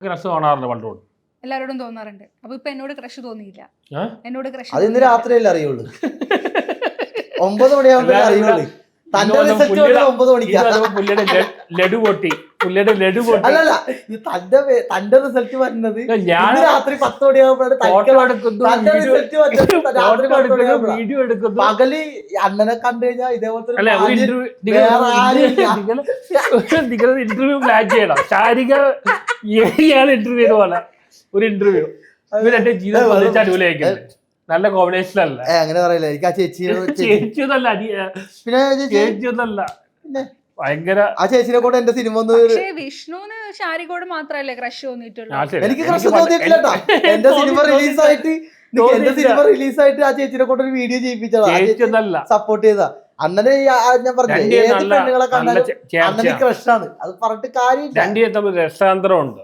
Crush തോന്നാറുണ്ട് പണ്ടോട് എല്ലാരോടും തോന്നാറുണ്ട്. അപ്പൊ ഇപ്പൊ എന്നോട് ക്രഷ് തോന്നിയില്ല. എന്നോട് ക്രഷ് അത് ഇന്ന് രാത്രിയല്ലേ അറിയുള്ളൂ. 9 മണിയാകുമ്പോഴേ അറിയുള്ളൂ. തന്റെ റിസൾട്ട് 9 മണിക്കാണ്. ലഡു പൊട്ടി അല്ലല്ല, ഈ തന്റെ റിസൾട്ട് വരുന്നത് ഇന്ന് രാത്രി 10 മണിയാകുമ്പോഴാണ്. വീഡിയോ എടുക്കുന്നു. പകല് അണ്ണനെ കണ്ടു കഴിഞ്ഞാൽ ഇതേപോലത്തെ ഇന്റർവ്യൂ പ്ലാൻ ചെയ്യണം. ശാരിക ഇന്റർവ്യൂ പോലെ ഒരു ഇന്റർവ്യൂ ഇവരെ ജീവിതം അടിപൊളിയായിരിക്കും. നല്ല കോമ്പിനേഷൻ അല്ല. അങ്ങനെ പറയില്ല. എനിക്ക് ആ ചേച്ചിയൊന്നല്ല ചേച്ചിയൊന്നല്ല ഭയങ്കര. ആ ചേച്ചിനെ കൊണ്ട് എന്റെ സിനിമ ഒന്ന്. പക്ഷേ വിഷ്ണുവിന് ശാരികയോട് മാത്രല്ലേ ക്രഷ് തോന്നിയിട്ടുള്ളൂ. എനിക്ക് ക്രഷ് തോന്നിയിട്ടില്ല. എന്റെ സിനിമ റിലീസായിട്ട് ആ ചേച്ചിനെ കൊണ്ട് ഒരു വീഡിയോ ചെയ്യിപ്പിച്ചതാ, സപ്പോർട്ട് ചെയ്താ. അണ്ണനെ ഞാൻ പറഞ്ഞു ഏത് പെണ്ണുങ്ങളെ കണ്ടാലും അണ്ണന് ക്രഷാണ്. അത് പറഞ്ഞിട്ട് കാര്യമില്ല. രണ്ടും രസാന്തരമുണ്ട്.